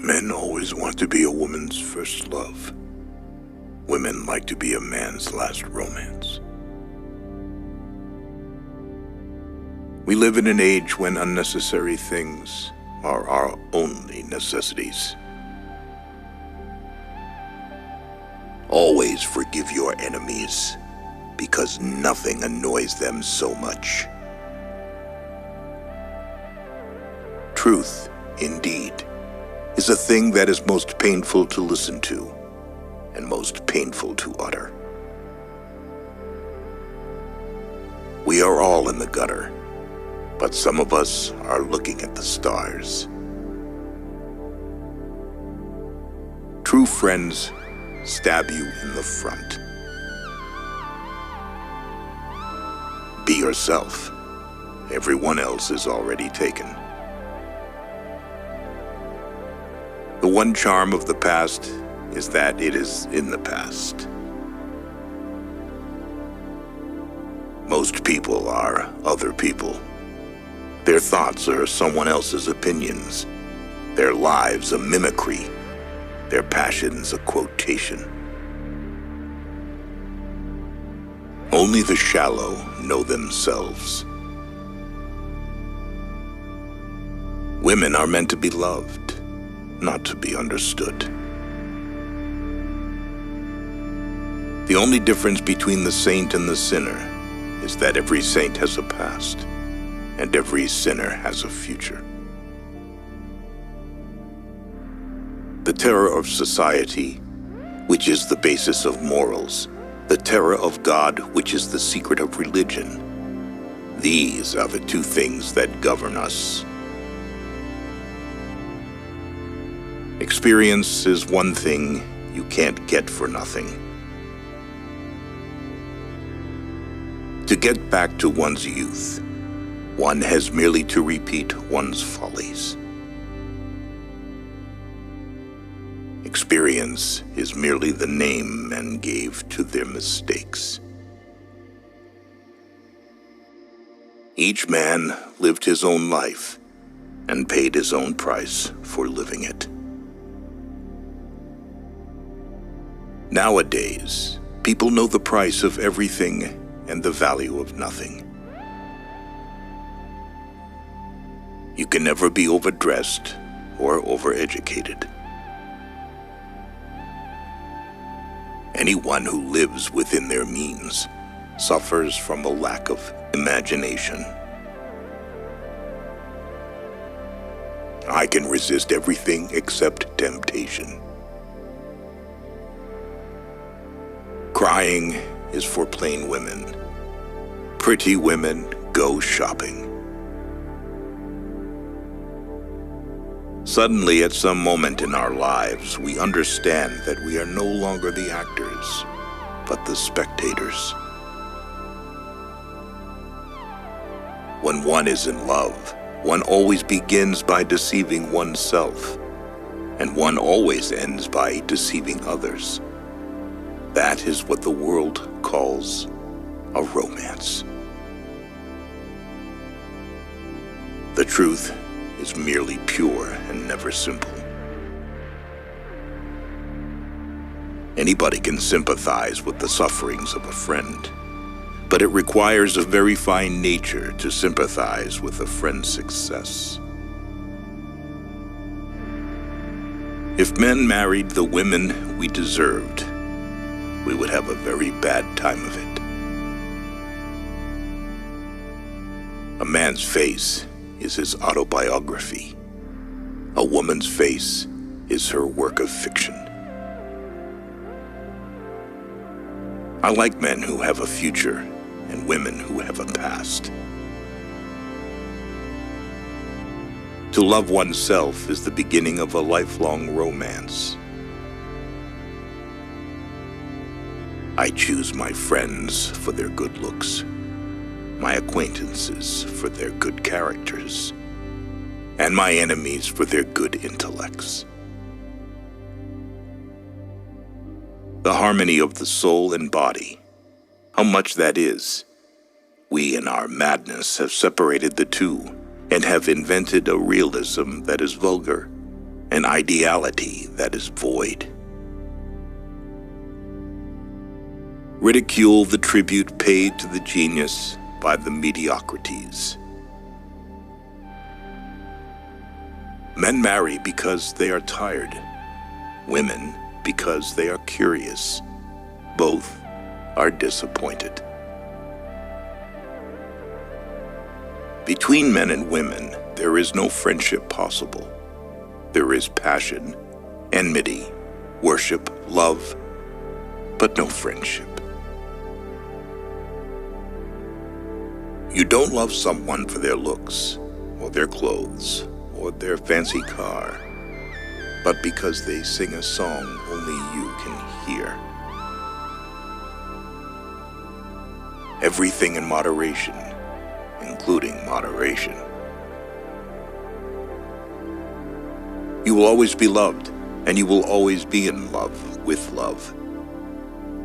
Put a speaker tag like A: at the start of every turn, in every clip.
A: Men always want to be a woman's first love. Women like to be a man's last romance. We live in an age when unnecessary things are our only necessities. Always forgive your enemies, because nothing annoys them so much. Truth, indeed, is a thing that is most painful to listen to and most painful to utter. We are all in the gutter, but some of us are looking at the stars. True friends stab you in the front. Be yourself. Everyone else is already taken. The one charm of the past is that it is in the past. Most people are other people. Their thoughts are someone else's opinions. Their lives a mimicry. Their passions a quotation. Only the shallow know themselves. Women are meant to be loved, not to be understood. The only difference between the saint and the sinner is that every saint has a past, and every sinner has a future. The terror of society, which is the basis of morals, the terror of God, which is the secret of religion, these are the two things that govern us. Experience is one thing you can't get for nothing. To get back to one's youth, one has merely to repeat one's follies. Experience is merely the name men gave to their mistakes. Each man lived his own life and paid his own price for living it. Nowadays, people know the price of everything and the value of nothing. You can never be overdressed or overeducated. Anyone who lives within their means suffers from a lack of imagination. I can resist everything except temptation. Crying is for plain women. Pretty women go shopping. Suddenly, at some moment in our lives, we understand that we are no longer the actors, but the spectators. When one is in love, one always begins by deceiving oneself, and one always ends by deceiving others. That is what the world calls a romance. The truth is merely pure and never simple. Anybody can sympathize with the sufferings of a friend, but it requires a very fine nature to sympathize with a friend's success. If men married the women we deserved, we would have a very bad time of it. A man's face is his autobiography. A woman's face is her work of fiction. I like men who have a future and women who have a past. To love oneself is the beginning of a lifelong romance. I choose my friends for their good looks, my acquaintances for their good characters, and my enemies for their good intellects. The harmony of the soul and body, how much that is. We in our madness have separated the two and have invented a realism that is vulgar an ideality that is void. Ridicule the tribute paid to the genius by the mediocrities. Men marry because they are tired, women because they are curious. Both are disappointed. Between men and women, there is no friendship possible. There is passion, enmity, worship, love, but no friendship. You don't love someone for their looks, or their clothes, or their fancy car, but because they sing a song only you can hear. Everything in moderation, including moderation. You will always be loved, and you will always be in love with love.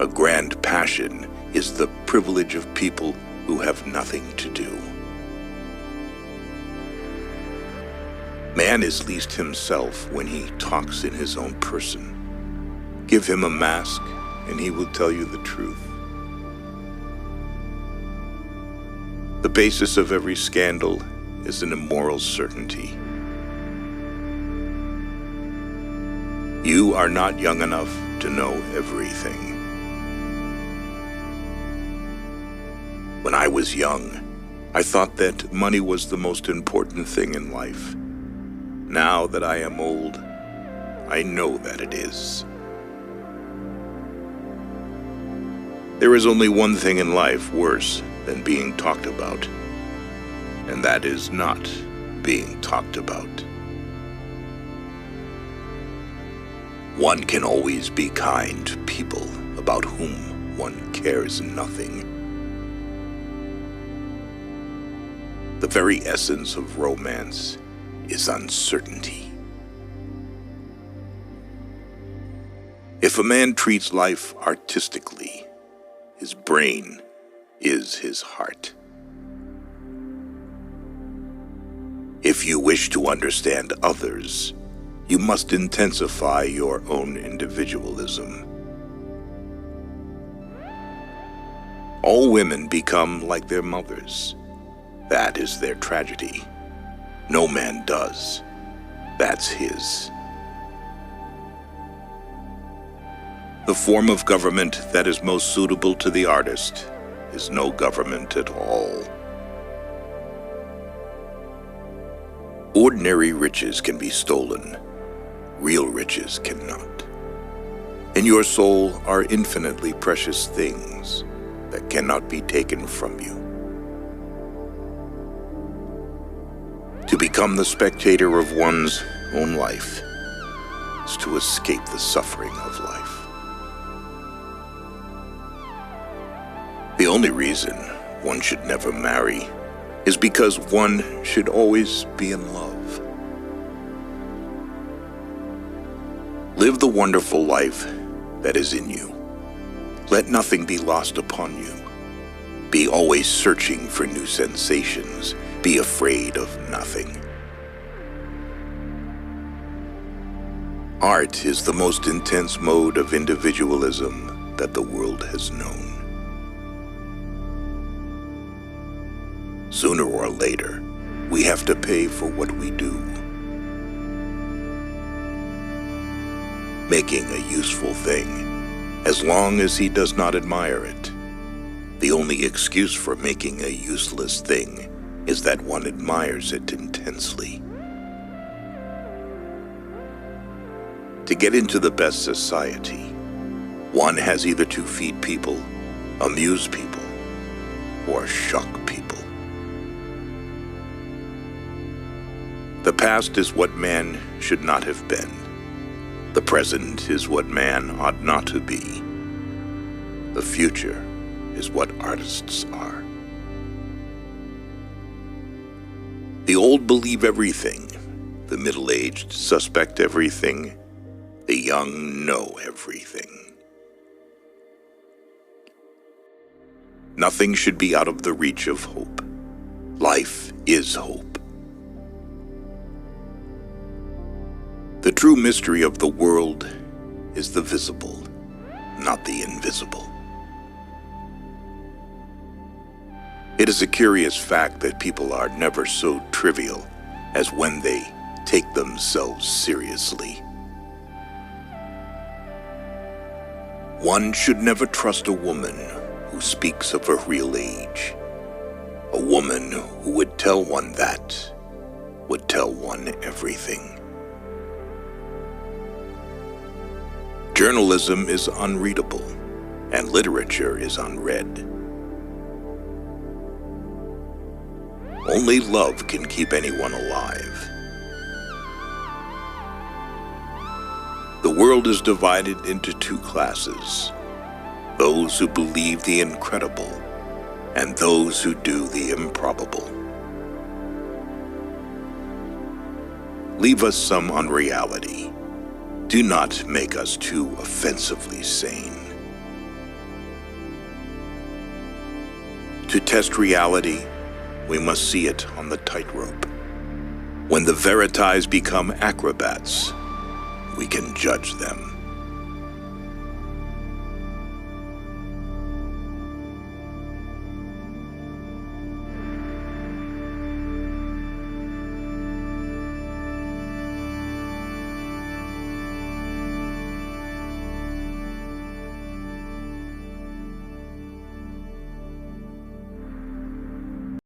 A: A grand passion is the privilege of people who have nothing to do. Man is least himself when he talks in his own person. Give him a mask, and he will tell you the truth. The basis of every scandal is an immoral certainty. You are not young enough to know everything. When I was young, I thought that money was the most important thing in life. Now that I am old, I know that it is. There is only one thing in life worse than being talked about, and that is not being talked about. One can always be kind to people about whom one cares nothing. The very essence of romance is uncertainty. If a man treats life artistically, his brain is his heart. If you wish to understand others, you must intensify your own individualism. All women become like their mothers. That is their tragedy. No man does. That's his. The form of government that is most suitable to the artist is no government at all. Ordinary riches can be stolen. Real riches cannot. In your soul are infinitely precious things that cannot be taken from you. To become the spectator of one's own life is to escape the suffering of life. The only reason one should never marry is because one should always be in love. Live the wonderful life that is in you. Let nothing be lost upon you. Be always searching for new sensations. Be afraid of nothing. Art is the most intense mode of individualism that the world has known. Sooner or later, we have to pay for what we do. Making a useful thing, as long as he does not admire it. The only excuse for making a useless thing is that one admires it intensely. To get into the best society, one has either to feed people, amuse people, or shock people. The past is what man should not have been. The present is what man ought not to be. The future is what artists are. The old believe everything. The middle-aged suspect everything. The young know everything. Nothing should be out of the reach of hope. Life is hope. The true mystery of the world is the visible, not the invisible. It is a curious fact that people are never so trivial as when they take themselves seriously. One should never trust a woman who speaks of her real age. A woman who would tell one that would tell one everything. Journalism is unreadable, and literature is unread. Only love can keep anyone alive. The world is divided into two classes: those who believe the incredible and those who do the improbable. Leave us some unreality. Do not make us too offensively sane. To test reality, we must see it on the tightrope. When the verities become acrobats, we can judge them.